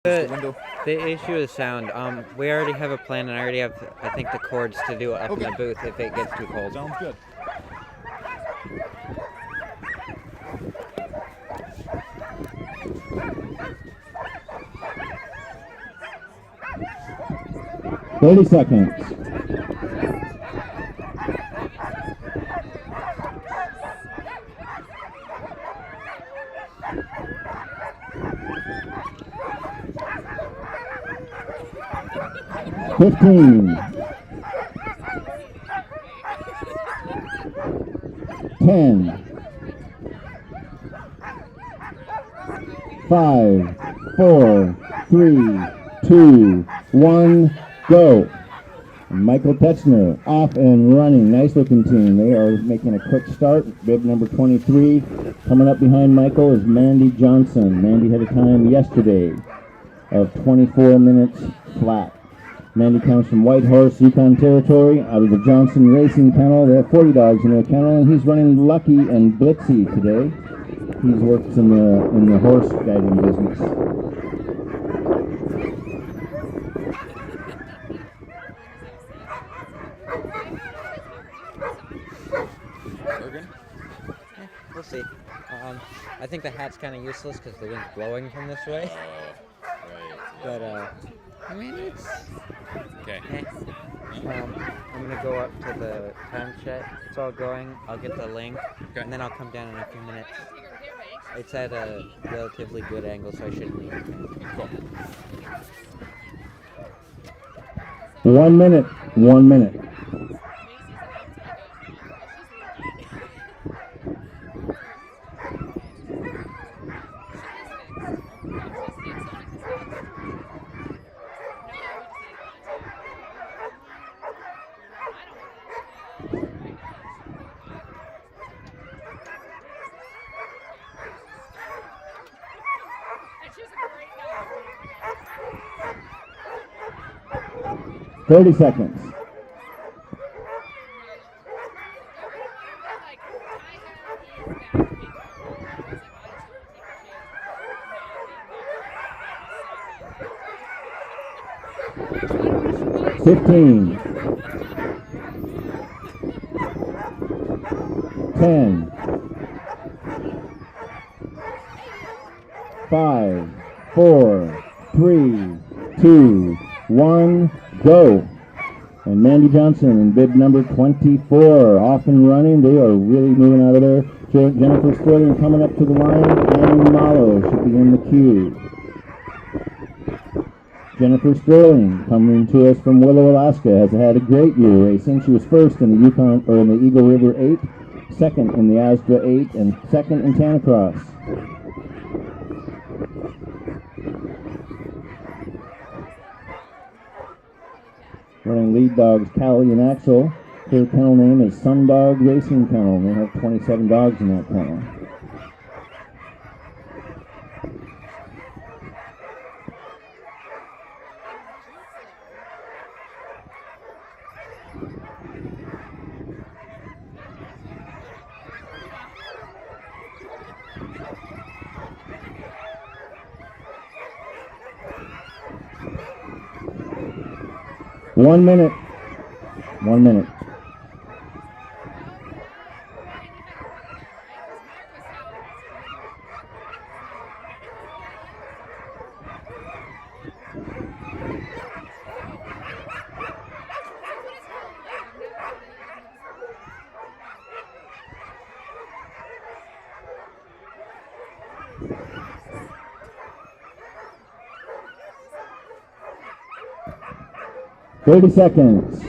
the window. The issue is sound. We already have a plan, and I already have, I think, the cords to do it up in the booth if it gets too cold. Sounds good. Thirty seconds. $15, 10, 5, 4, 3, 2, 1, go. Michael Tetzner off and running. Nice looking team. They are making a quick start. Bib number 23. Coming up behind Michael is Mandy Johnson. Mandy had a time yesterday of 24 minutes flat. Mandy comes from Whitehorse, Yukon Territory, out of the Johnson Racing Kennel. They have 40 dogs in their kennel, and he's running Lucky and Blitzy today. He's worked in the horse guiding business. We'll see. I think the hat's kind of useless because the wind's blowing from this way. But I mean, it's okay. I'm gonna go up to the time check. It's all going. I'll get the link, and then I'll come down in a few minutes. It's at a relatively good angle, so I shouldn't need anything. Cool. 1 minute. 1 minute. $30 seconds. $15, 10, 5, 4, 3, 2, 1, go. And Mandy Johnson in bib number 24 off and running. They are really moving out of there. Jennifer Sterling coming up to the line. Annie Malo should be in the queue. Jennifer Sterling coming to us from Willow, Alaska, has had a great year racing. She was first in the Yukon, or in the Eagle River 8, second in the Astra 8, and second in Tanacross. Running lead dogs Callie and Axel. Their kennel name is Sundog Racing Kennel. They have 27 dogs in that kennel. One minute. 1 minute. $30 seconds.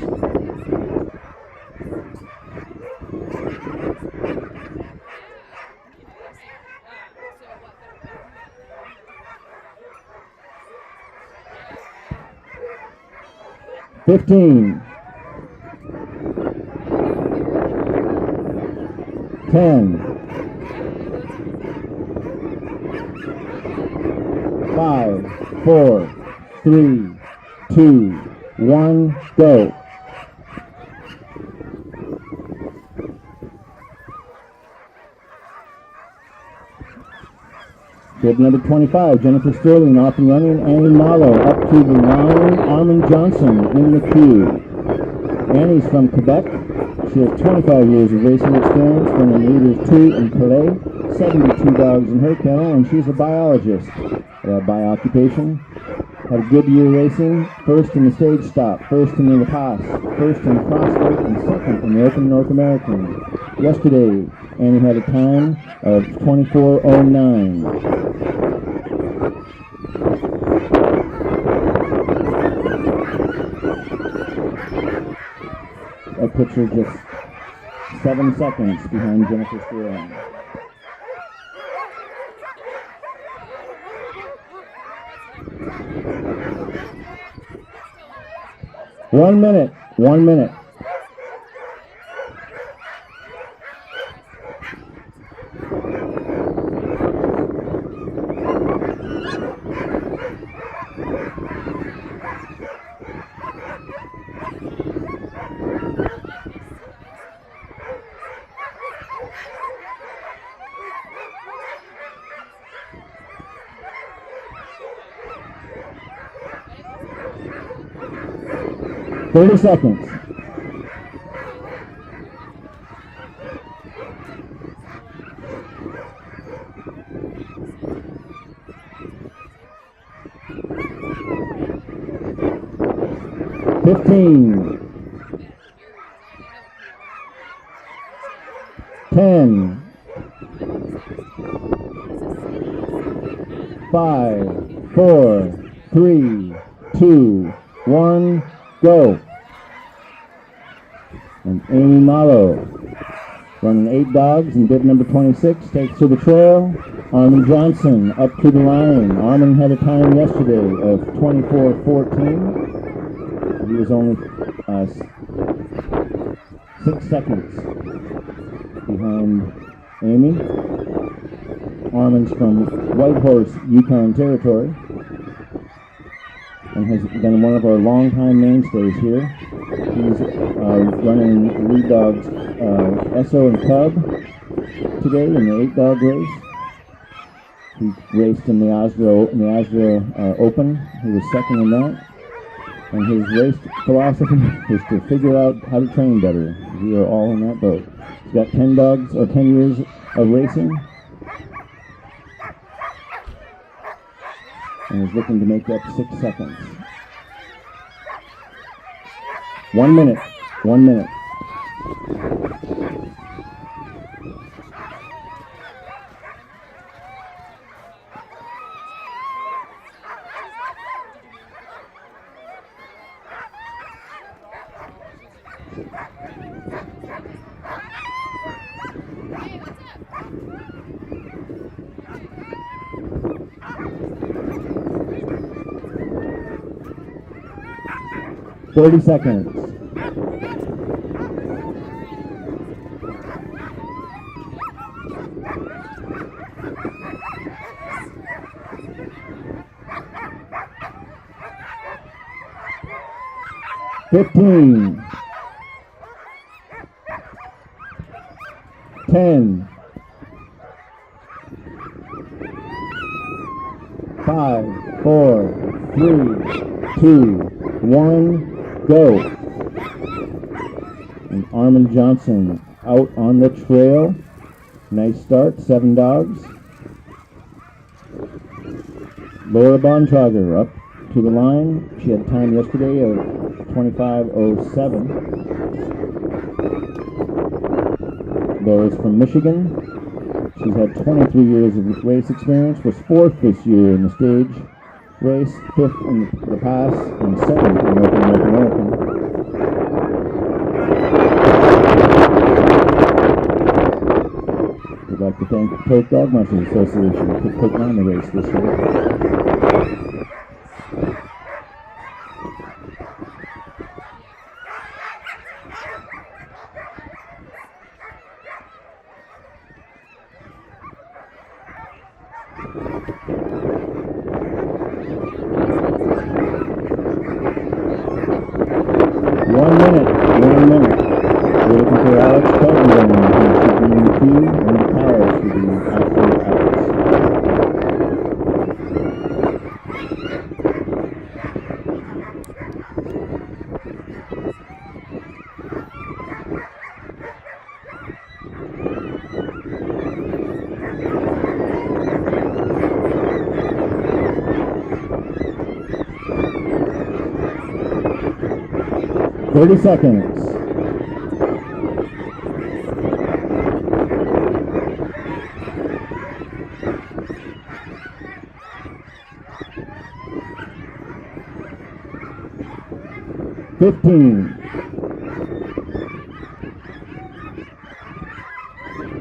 $15, 10, 5, 4, 3, 2, 1, go. Bib number 25, Jennifer Sterling off and running. Annie Malo up to the line. Armin Johnson in the queue. Annie's from Quebec. She has 25 years of racing experience, running Leaders 2 in Calais, 72 dogs in her kennel, and she's a biologist by occupation. Had a good year racing, first in the stage stop, first in the La Paz, first in CrossFit, and second in the Open North American. Yesterday, Annie had a time of 24:09. That puts her just 7 seconds behind Jennifer Sterling. One minute. Thirty seconds. $15, 10, 5, 4, 3, 2, 1, go. And Amy Malo, running 8 dogs in bib number 26, takes to the trail. Armin Johnson up to the line. Armin had a time yesterday of 24:14. He was only 6 seconds behind Amy. Armin's from Whitehorse, Yukon Territory, and has been one of our longtime mainstays here. He's running lead dogs Esso and Cub today in the 8-dog race. He raced in the Asda Open. He was second in that. And his race philosophy is to figure out how to train better. We are all in that boat. He's got 10 dogs or 10 years of racing, and is looking to make up 6 seconds. 1 minute. 1 minute. $30 seconds. $15, 10, 5, 4, 3, 2, 1, go. And Armin Johnson out on the trail. Nice start, 7 dogs. Laura Bontrager up to the line. She had time yesterday of 25:07. Laura's from Michigan. She's had 23 years of race experience, was 4th this year in the stage race, 5th in the pass, and 7th in the Open North American. We'd like to thank the Polk Dog Mushers Association for putting on the race this year. One minute. We're looking for Alex Pelton, who should be in the queue, and Paris should be after Alex. 30 seconds. Fifteen.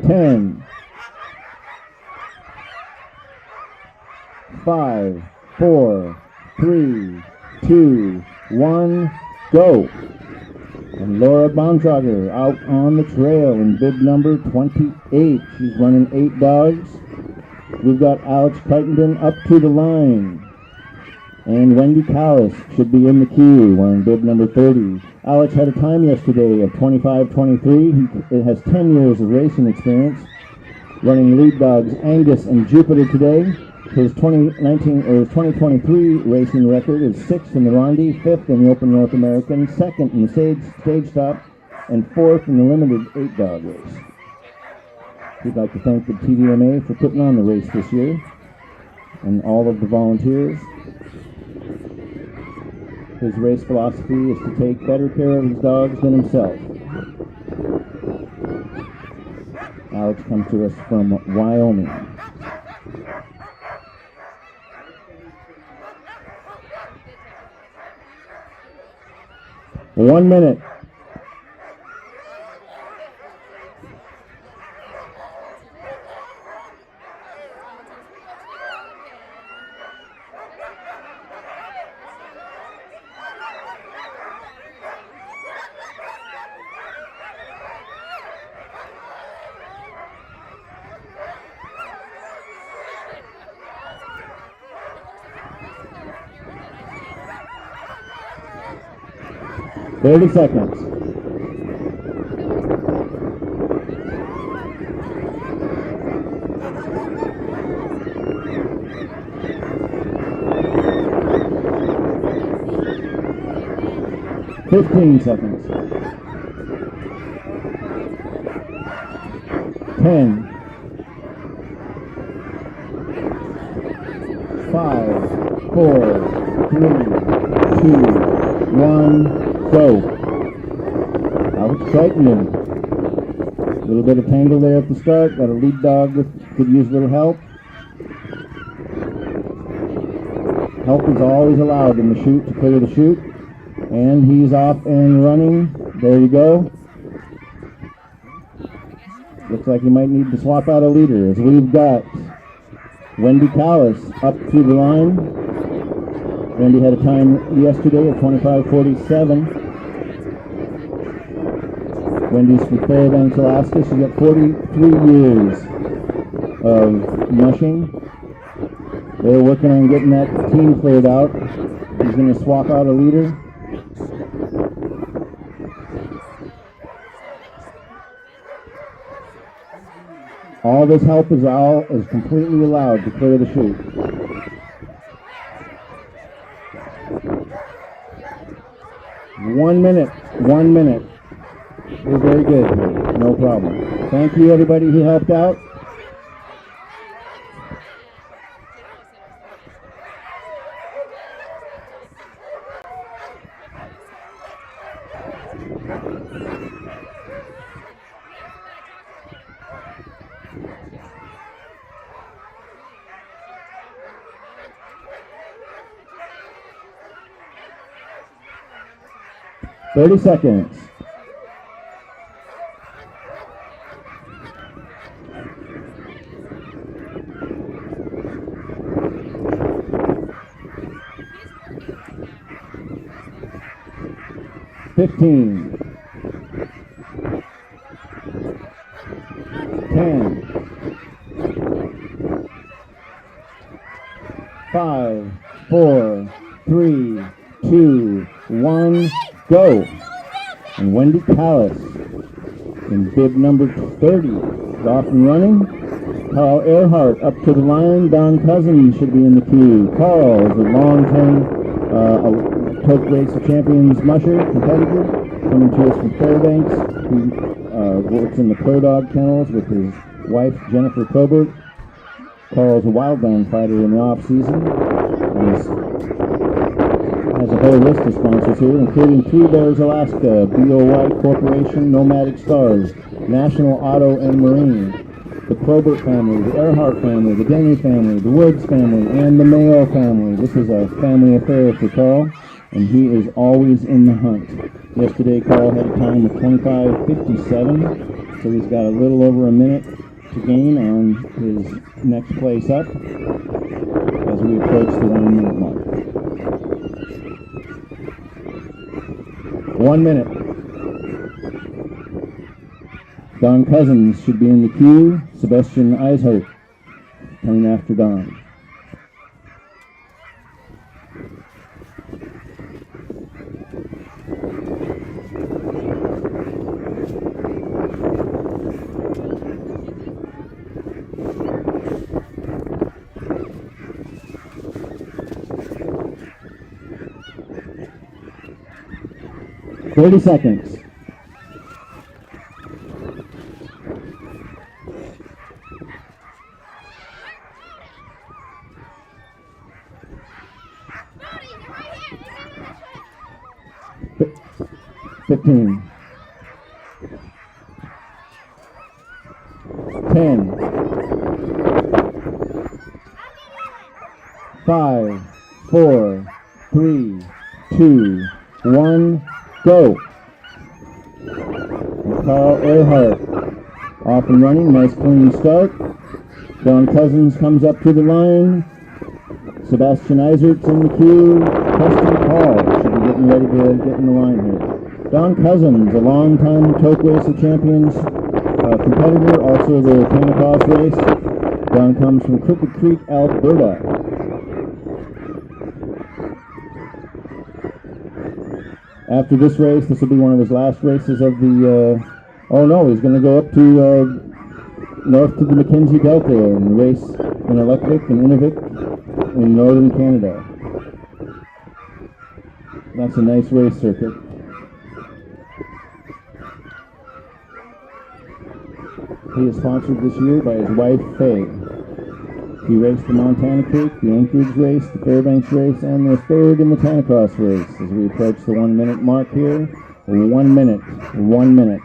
10. 5, 4, 3, 2, 1, go. And Laura Bontrager out on the trail in bib number 28. She's running 8 dogs. We've got Alex Crittenden up to the line. And Wendy Callis should be in the queue wearing bib number 30. Alex had a time yesterday of 25:23. He has 10 years of racing experience, running lead dogs Angus and Jupiter today. His 2023 racing record is 6th in the Ronde, 5th in the Open North American, 2nd in the Stage Stop, and 4th in the limited 8-dog race. We'd like to thank the TVMA for putting on the race this year, and all of the volunteers. His race philosophy is to take better care of his dogs than himself. Alex comes to us from Wyoming. One minute. Thirty seconds. Fifteen seconds. 10. 5, 4, 3, 2, 1. Go. Alex Crittenden. A little bit of tangle there at the start. Got a lead dog that could use a little help. Help is always allowed in the chute to clear the chute. And he's off and running. There you go. Looks like he might need to swap out a leader, as we've got Wendy Callis up through the line. Wendy had a time yesterday of 25:47. Wendy's from Fairbanks, Alaska. She's got 43 years of mushing. They're working on getting that team cleared out. He's going to swap out a leader. All this help is completely allowed to clear the chute. One minute. We're very good here. No problem. Thank you, everybody who helped out. Thirty seconds. Fifteen. 10. 5, 4, 3, 2, 1, go. And Wendy Callis in bib number 30 is off and running. Carl Earhart up to the line. Don Cousins should be in the queue. Carl is a long-term Toke Race of Champions musher competitor coming to us from Fairbanks. He works in the Pro Dog kennels with his wife Jennifer Probert. Carl's a wildland fighter in the off season and has a a whole list of sponsors here, including Three Bears Alaska, BOY Corporation, Nomadic Stars, National Auto and Marine, the Probert family, the Earhart family, the Denny family, the Woods family, and the Mayo family. This is a family affair for Carl, and he is always in the hunt. Yesterday, Carl had a time of 25:57, so he's got a little over a minute to gain on his next place up as we approach the 1 minute mark. 1 minute. Don Cousins should be in the queue. Sebastian Eisholt coming after Don. Thirty seconds. F- 15. 10. 5, 4, 3, 2, 1, go. And Carl Earhart off and running. Nice clean start. Don Cousins comes up to the line. Sebastian Eisert's in the queue. Preston Paul should be getting ready to get in the line here. Don Cousins, a long-time Toke Race of Champions competitor, also the Tanacross race. Don comes from Crooked Creek, Alberta. After this race, this will be one of his last races of the, oh no, he's going to go up to north to the Mackenzie Delta and race in Electric and Inuvik in northern Canada. That's a nice race circuit. He is sponsored this year by his wife, Faye. He raced the Montana Creek, the Anchorage race, the Fairbanks race, and the third in the Tanacross race. As we approach the 1 minute mark here, 1 minute, 1 minute.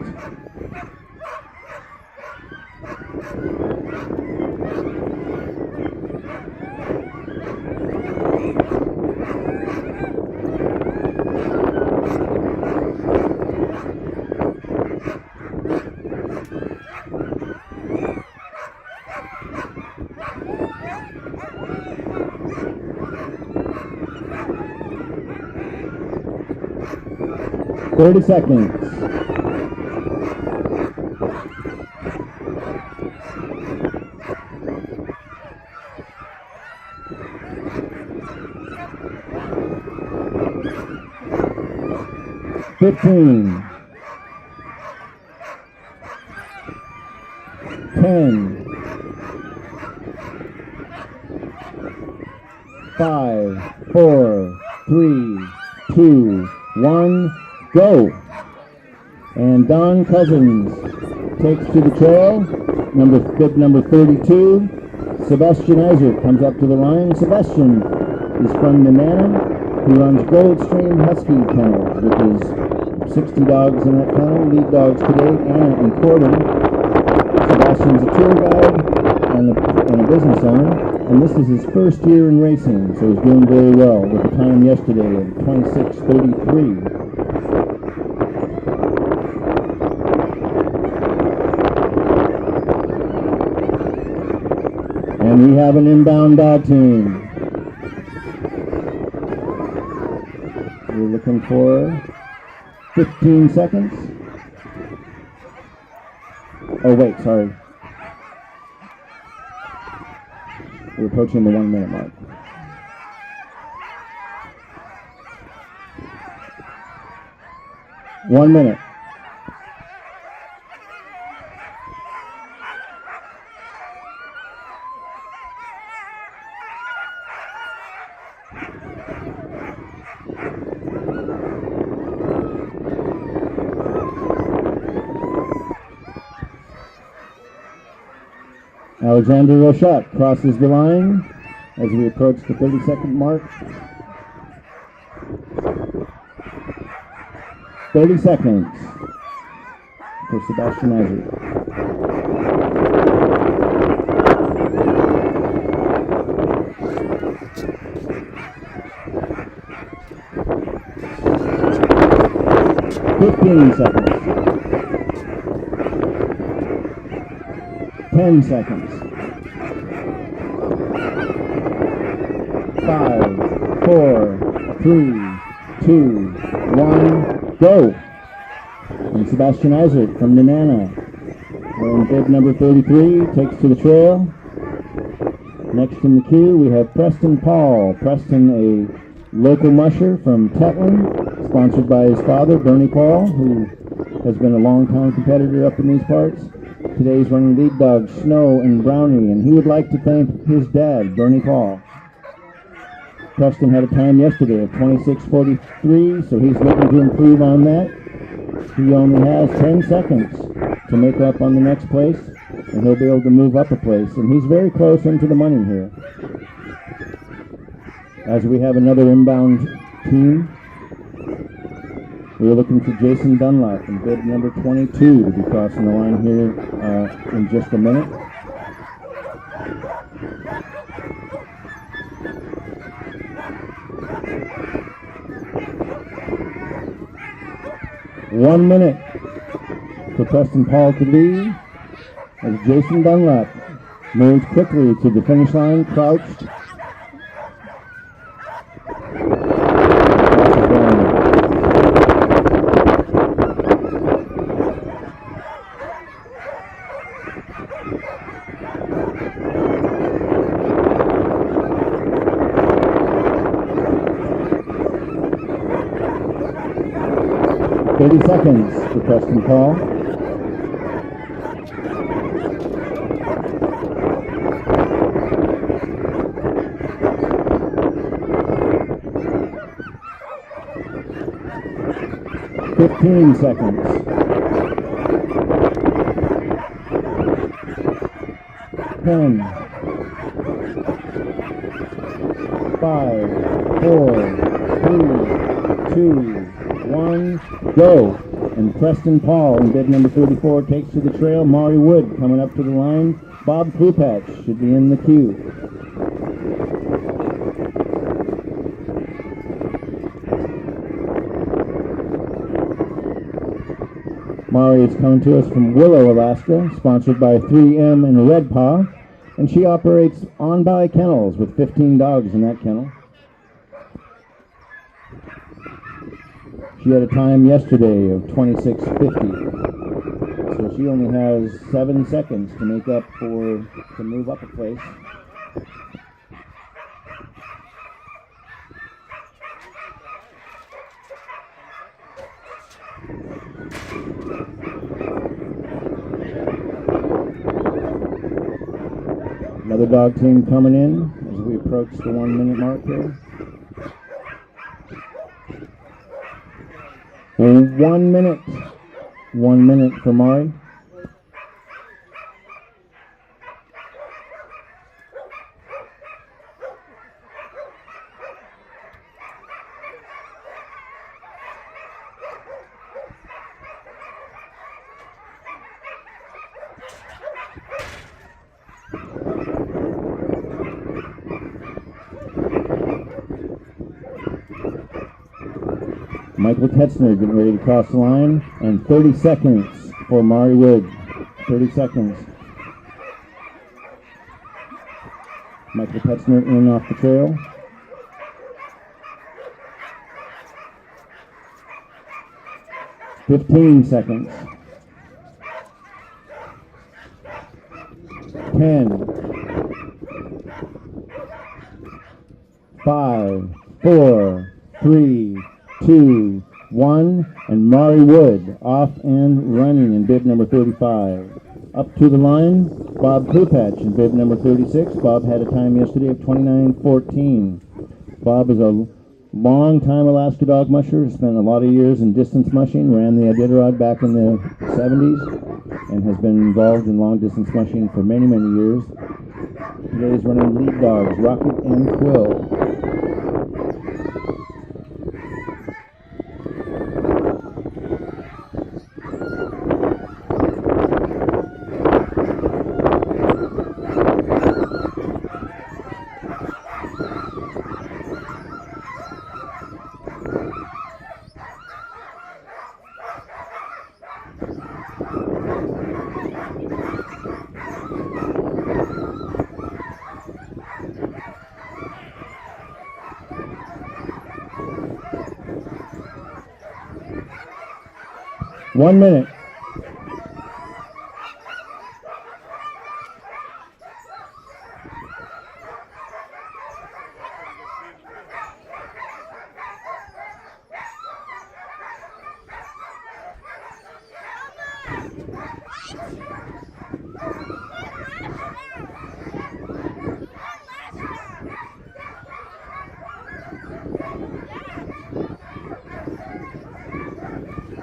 Thirty seconds. $15, 10, 5, 4, 3, 2, 1, go. And Don Cousins takes to the trail. Bib number 32. Sebastian Eisert comes up to the line. Sebastian is from Nenana. He runs Goldstream Husky Kennels, which is 60 dogs in that kennel, lead dogs today, Anna and Corbin. Sebastian's a tour guide and a business owner, and this is his first year in racing, so he's doing very well with a time yesterday of 26:33. And we have an inbound dog team. We're looking for 15 seconds. Oh wait, sorry. We're approaching the 1 minute mark. One minute. Alexander Rochette crosses the line as we approach the 30-second mark. 30 seconds for Sebastian Isaac. Seconds. 10 seconds. 5, 4, 3, 2, 1, go. And Sebastian Isaac from Nenana, wearing bib number 33, takes to the trail. Next in the queue, we have Preston Paul. Preston, a local musher from Tetlin, sponsored by his father, Bernie Paul, who has been a long-time competitor up in these parts. Today he's running lead dogs Snow and Brownie, and he would like to thank his dad, Bernie Paul. Preston had a time yesterday of 26:43, so he's looking to improve on that. He only has 10 seconds to make up on the next place, and he'll be able to move up a place, and he's very close into the money here. As we have another inbound team, we are looking for Jason Dunlap in bib number 22 to be crossing the line here in just a minute. One minute for Preston Paul to lead as Jason Dunlap moves quickly to the finish line, crouched. 30 seconds for Preston Paul. Fifteen seconds. 10, 5, 4, 3, 2, 1, go. And Preston Paul in bid number 34 takes to the trail. Maury Wood coming up to the line. Bob Krupach should be in the queue. Maury is coming to us from Willow, Alaska, sponsored by 3M and Red Paw, and she operates On-By Kennels with 15 dogs in that kennel. She had a time yesterday of 26:50, so she only has 7 seconds to make up to move up a place. Another dog team coming in as we approach the 1 minute mark here. And 1 minute. 1 minute for Maury. Michael Tetzner getting ready to cross the line, and 30 seconds for Maury Wood. 30 seconds. Michael Tetzner in off the trail. $15 seconds. 10, 5, 4, 3, 2, 1, and Maury Wood off and running in bib number 35. Up to the line, Bob Krupach in bib number 36. Bob had a time yesterday of 29:14. Bob is a long-time Alaska dog musher, spent a lot of years in distance mushing, ran the Iditarod back in the 70s, and has been involved in long-distance mushing for many, many years. Today he's running lead dogs, Rocket and Quill. 1 minute. Yeah.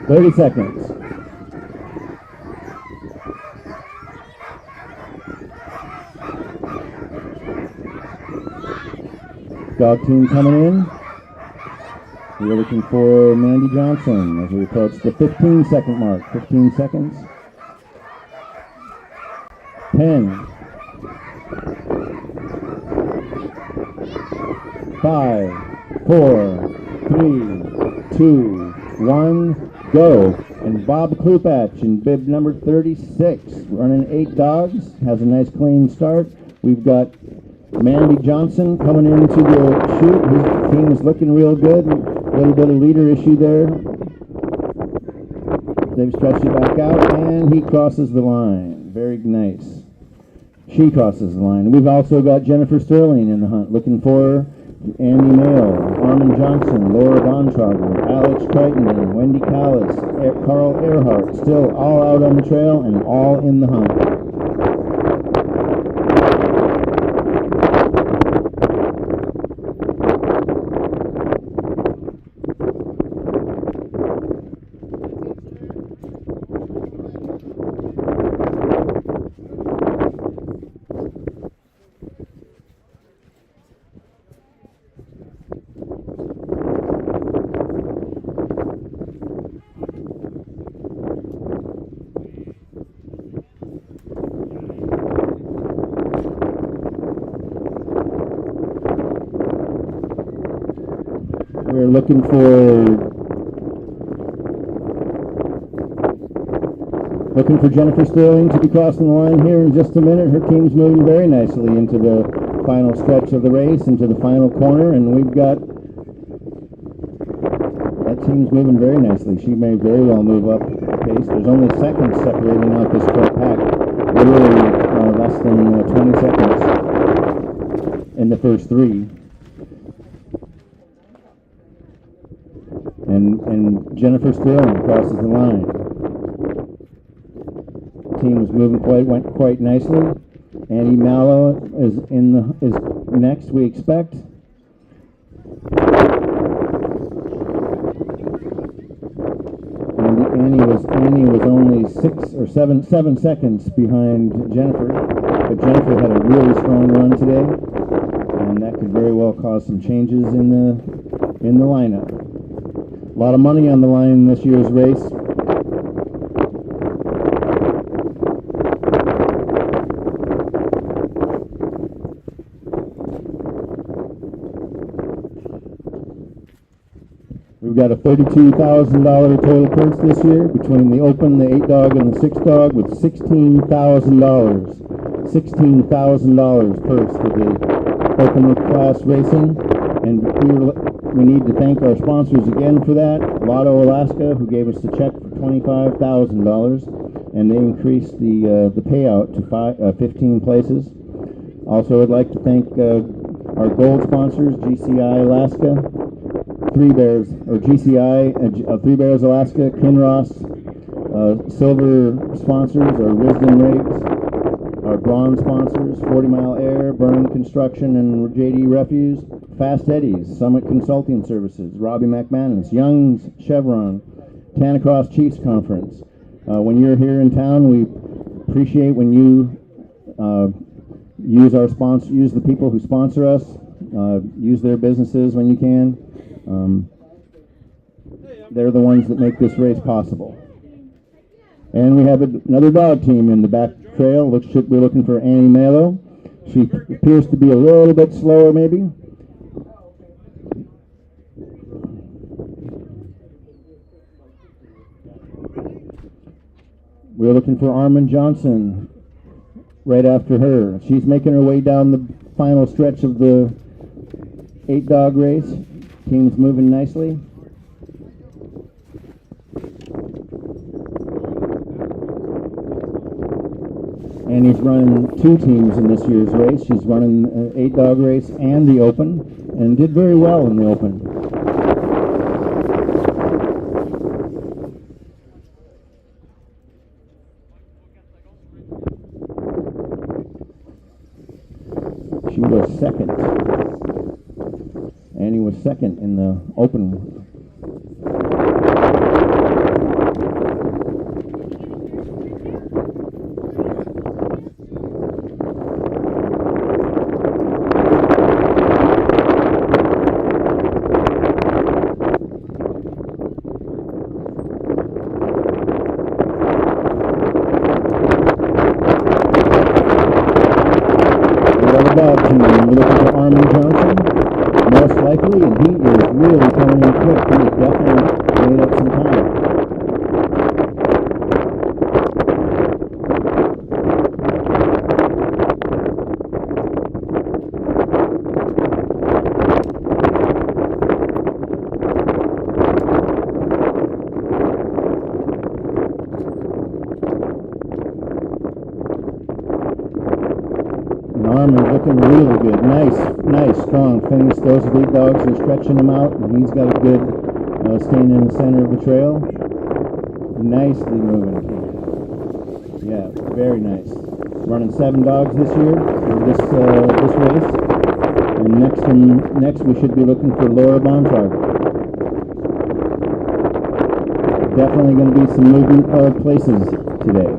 30 seconds. Dog team coming in. We're looking for Mandy Johnson as we approach the 15-second mark. 15 seconds. 10. 5, 4, 3, 2, 1, go. And Bob Klupach in bib number 36, running 8 dogs, has a nice clean start. We've got Mandy Johnson coming into the chute. His team is looking real good. A little bit of leader issue there. They've stretched it back out, and he crosses the line. Very nice. She crosses the line. We've also got Jennifer Sterling in the hunt, looking for Andy Mayo, Armin Johnson, Laura Bontrager, Alex Crichton, Wendy Callis, Carl Earhart, still all out on the trail and all in the hunt. We're looking for Jennifer Sterling to be crossing the line here in just a minute. Her team's moving very nicely into the final stretch of the race, into the final corner, and we've got that team's moving very nicely. She may very well move up pace. There's only seconds separating out this front pack. Literally less than 20 seconds in the first 3. And Jennifer Sterling crosses the line. Team is moving quite nicely. Andy Mallow is next, we expect. Annie was only 6 or 7 seconds behind Jennifer, but Jennifer had a really strong run today, and that could very well cause some changes in the lineup. A lot of money on the line in this year's race. We've got a $32,000 total purse this year between the Open, the 8 dog, and the 6 dog, with $16,000. $16,000 purse for the Open class racing, and we need to thank our sponsors again for that. Lotto Alaska, who gave us the check for $25,000, and they increased the payout to 15 places. Also, I'd like to thank our gold sponsors, GCI Alaska, Three Bears, or GCI, Three Bears Alaska, Kinross. Silver sponsors are Wisdom Rigs. Our bronze sponsors, 40 Mile Air, Burn Construction, and JD Refuse. Fast Eddie's, Summit Consulting Services, Robbie McManus, Young's, Chevron, Tanacross Chiefs Conference. When you're here in town, we appreciate when you use the people who sponsor us, use their businesses when you can. They're the ones that make this race possible. And we have another dog team in the back trail. We're looking for Annie Malo. She appears to be a little bit slower, maybe. We're looking for Armin Johnson right after her. She's making her way down the final stretch of the 8 dog race. Team's moving nicely. Annie's running 2 teams in this year's race. She's running an 8-dog race and the Open, and did very well in the Open. She was second. Annie was second in the Open. We're looking for Armin Johnson, most likely, and he is really coming in quick. He has definitely made up some time. Armin's looking really good. Nice, strong finish. Those lead dogs are stretching him out, and he's got a good staying in the center of the trail. Nicely moving. Yeah, very nice. Running 7 dogs this year for this race. And next we should be looking for Laura Bontrager. Definitely going to be some movement of places today.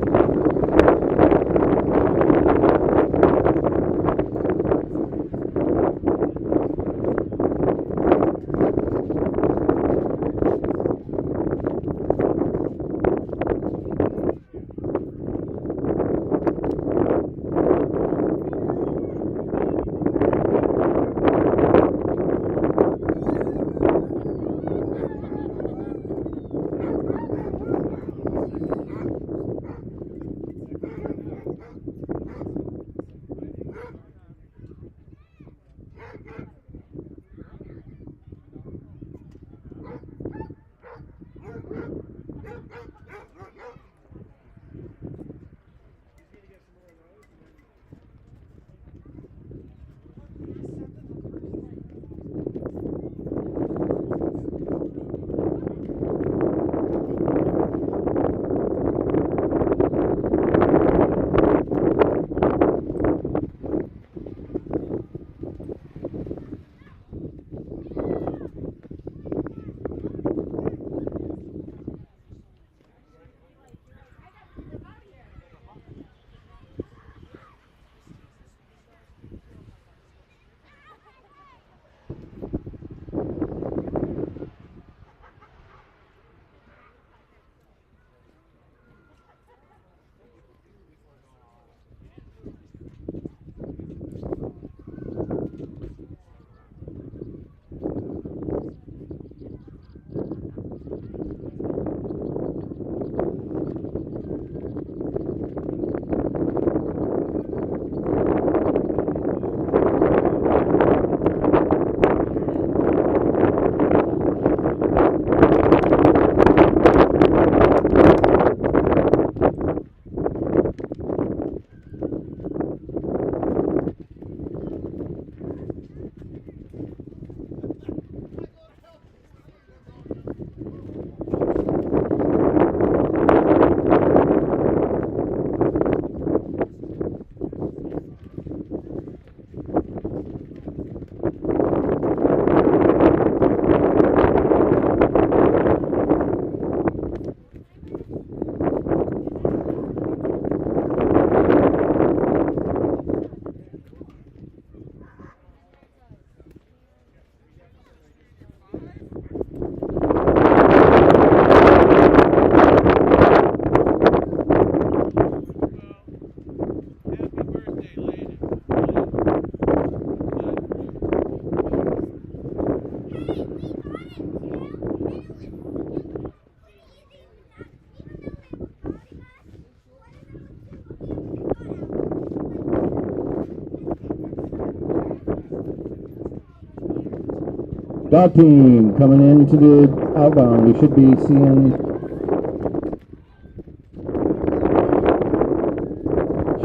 Dog team coming into the outbound. We should be seeing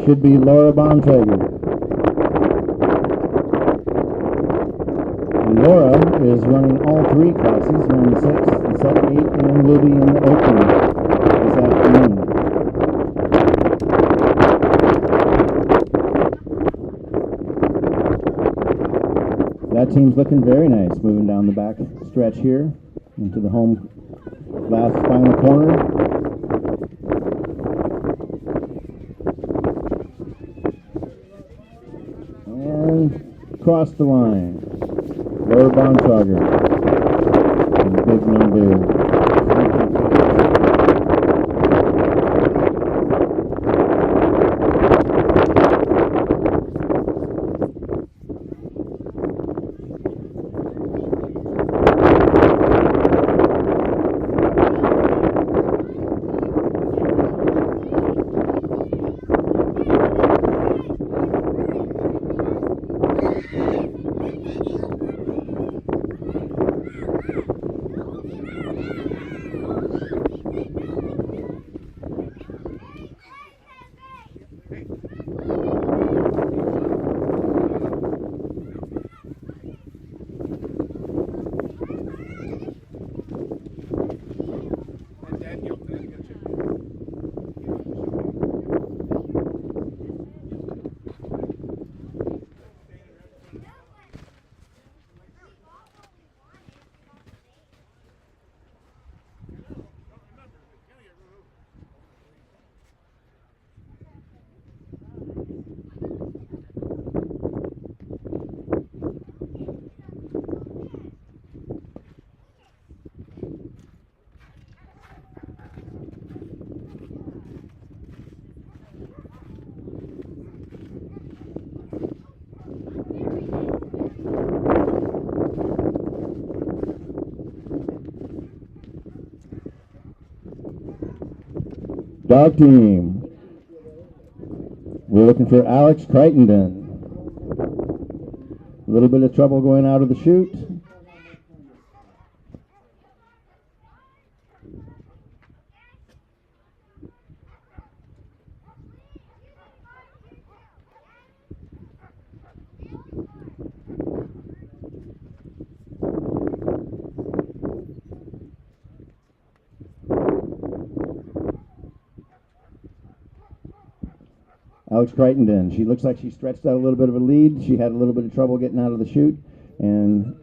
should be Laura Bontrager. And Laura is running all three classes, run 6, the set 8, and will be in the open this afternoon. That team's looking very nice, moving down the back stretch here into the home last final corner. And across the line, Laura Bontrager, and big number. Dog team. We're looking for Alex Crittenden. A little bit of trouble going out of the chute. Alex Crittenden, she looks like she stretched out a little bit of a lead. She had a little bit of trouble getting out of the chute and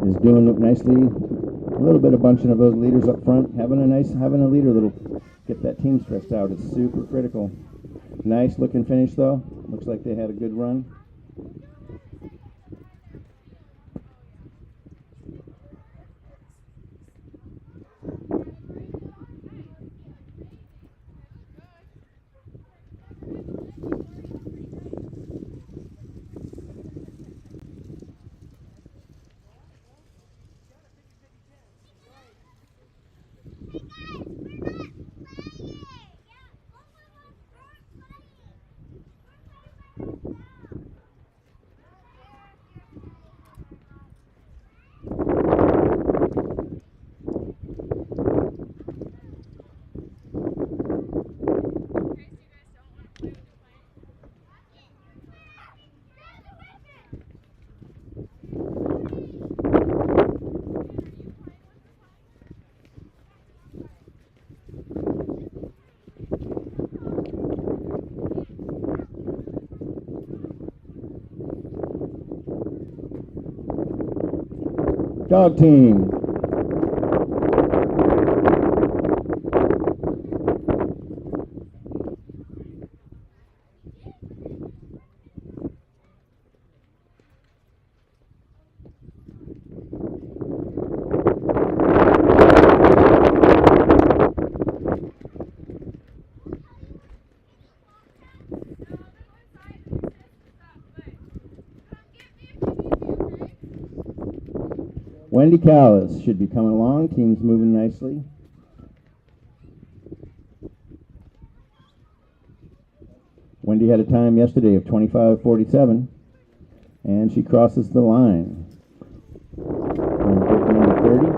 is doing it nicely. A little bit of bunching of those leaders up front. Having a leader that'll get that team stretched out is super critical. Nice looking finish though. Looks like they had a good run. Dog team. Wendy Callis should be coming along. Team's moving nicely. Wendy had a time yesterday of 25:47, and she crosses the line. Number 30.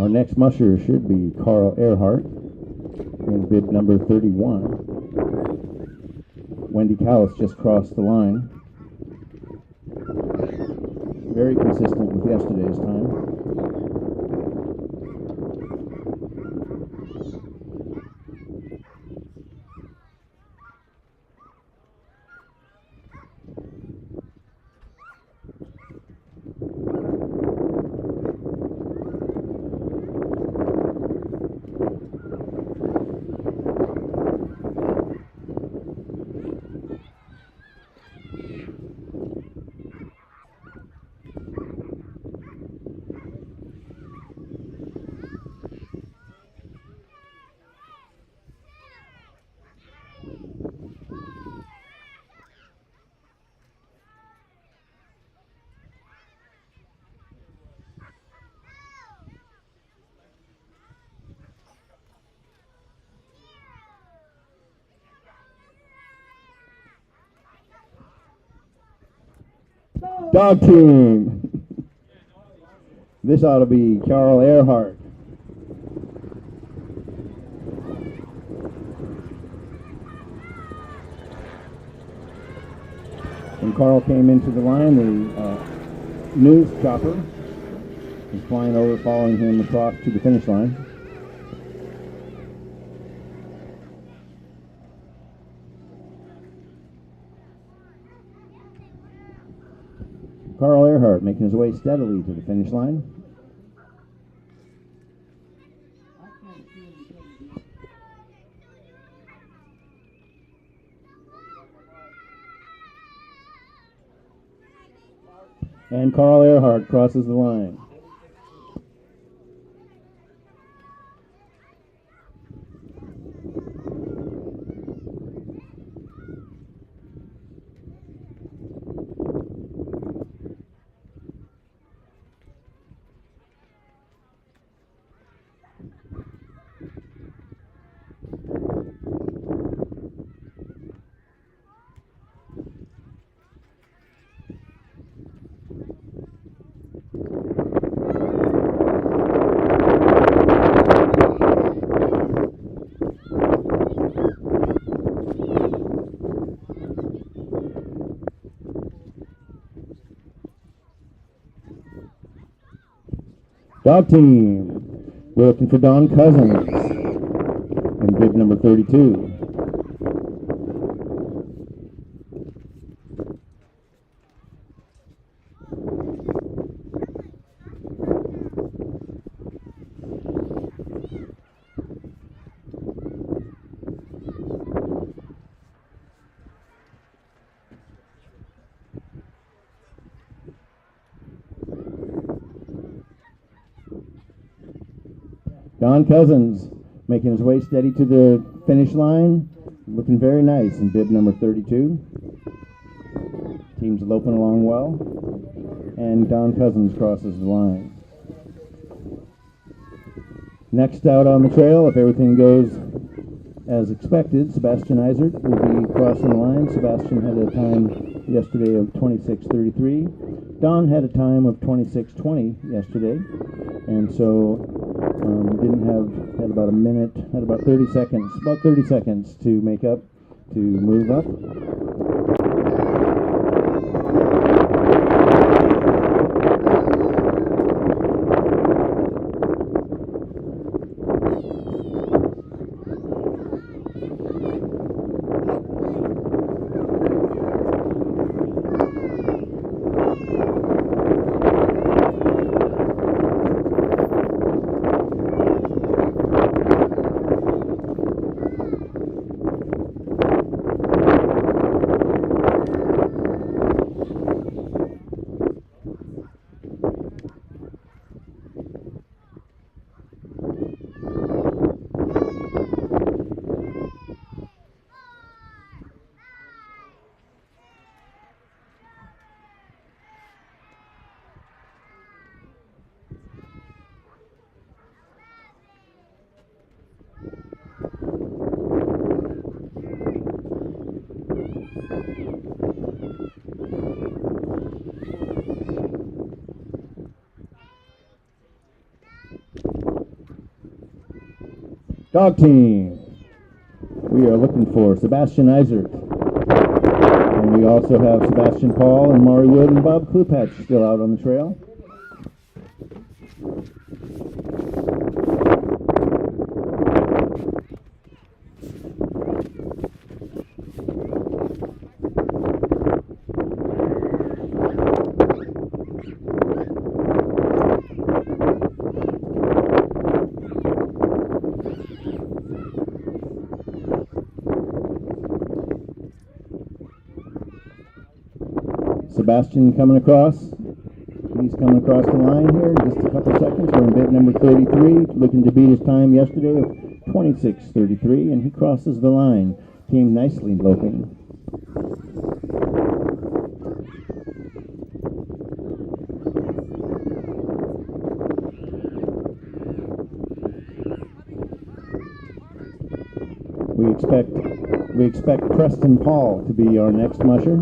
Our next musher should be Carl Earhart in bib number 31. Wendy Callis just crossed the line. Very consistent with yesterday's time. Dog team. This ought to be Carl Earhart. When Carl came into the line, the news chopper was flying over, following him across to the finish line. Carl Earhart making his way steadily to the finish line. And Carl Earhart crosses the line. Dog team, we're looking for Don Cousins in bib number 32. Don Cousins making his way steady to the finish line, looking very nice in bib number 32. Team's loping along well, and Don Cousins crosses the line. Next out on the trail, if everything goes as expected, Sebastian Eisert will be crossing the line. Sebastian had a time yesterday of 26:33. Don had a time of 26:20 yesterday, and so had about a minute, had about 30 seconds to make up, to move up. Dog team. We are looking for Sebastian Isert. And we also have Sebastian Paul and Maury Wood and Bob Klupatch still out on the trail. Sebastian coming across. He's coming across the line here in just a couple seconds. We're in bib number 33, looking to beat his time yesterday of 26:33, and he crosses the line. Team nicely loping. We expect Preston Paul to be our next musher.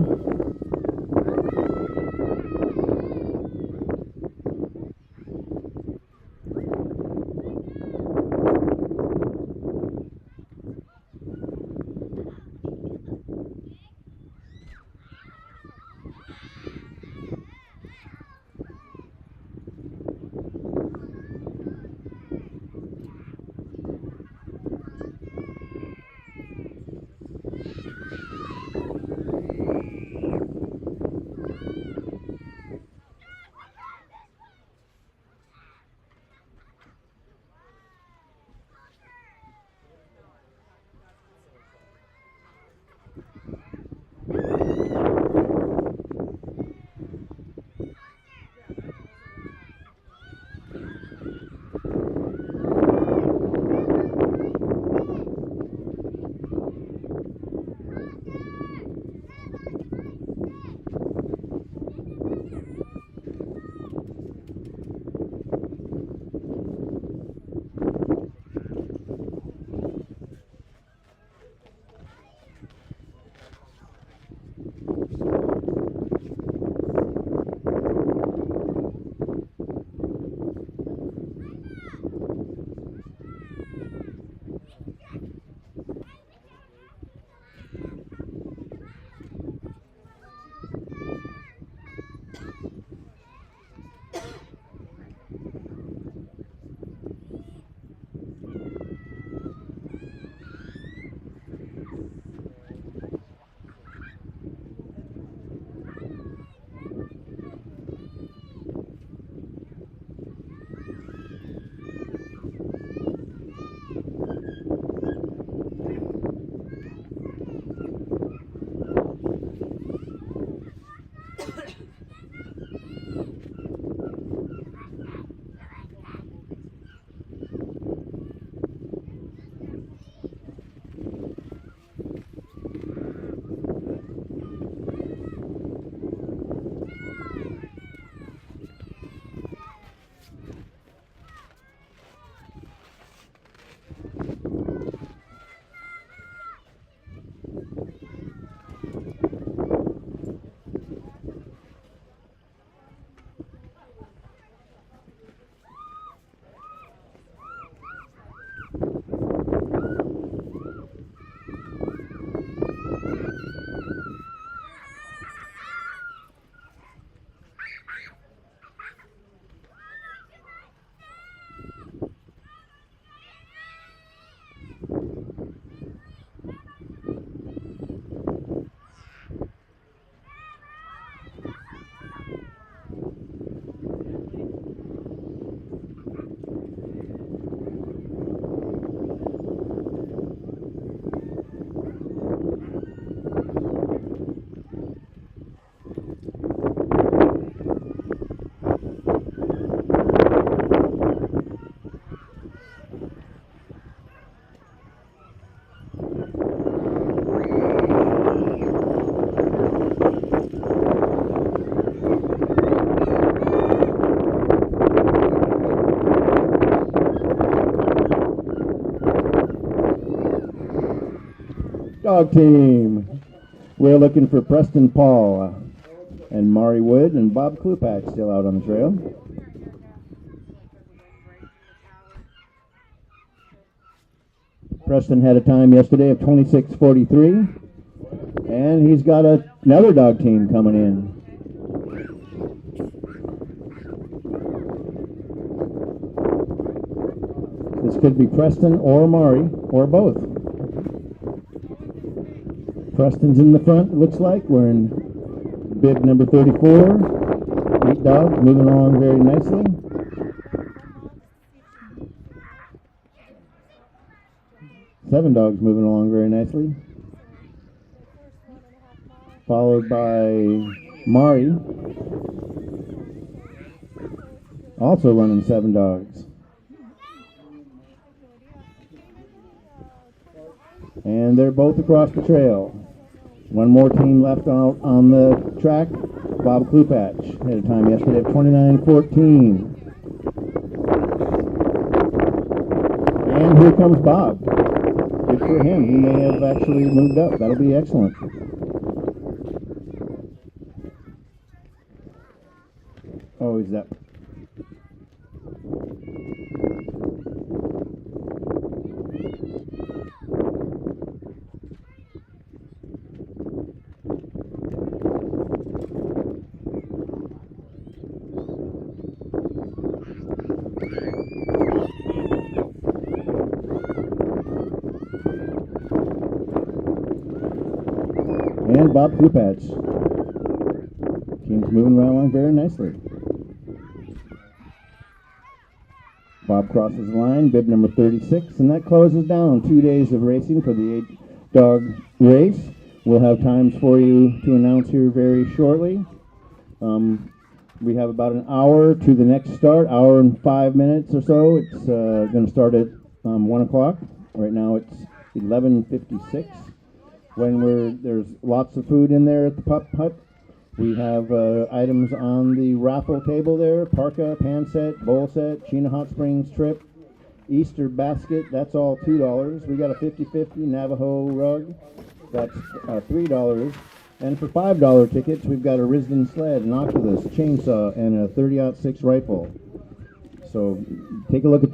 Dog team. We're looking for Preston Paul and Maury Wood and Bob Klupatch still out on the trail. Preston had a time yesterday of 26:43. And he's got another dog team coming in. This could be Preston or Mari, or both. Preston's in the front, it looks like, wearing bib number 34. 8 dogs moving along very nicely. Seven dogs moving along very nicely. Followed by Mari, also running 7 dogs. And they're both across the trail. One more team left out on the track. Bob Klupach had a time yesterday of 29:14. And here comes Bob. Good for him. He may have actually moved up. That'll be excellent. Oh, he's up. And Bob Klupach. Team's moving right along very nicely. Bob crosses the line, bib number 36, and that closes down 2 days of racing for the 8-dog race. We'll have times for you to announce here very shortly. We have about an hour to the next start, hour and 5 minutes or so. It's going to start at 1 o'clock. Right now it's 11:56. There's lots of food in there at the Pup Hut. We have items on the raffle table there: parka, pan set, bowl set, Chena Hot Springs trip, Easter basket. That's all $2. We got a 50/50 Navajo rug. That's $3. And for $5 tickets, we've got a Risden sled, an Oculus chainsaw, and a 30-06 rifle. So take a look at those.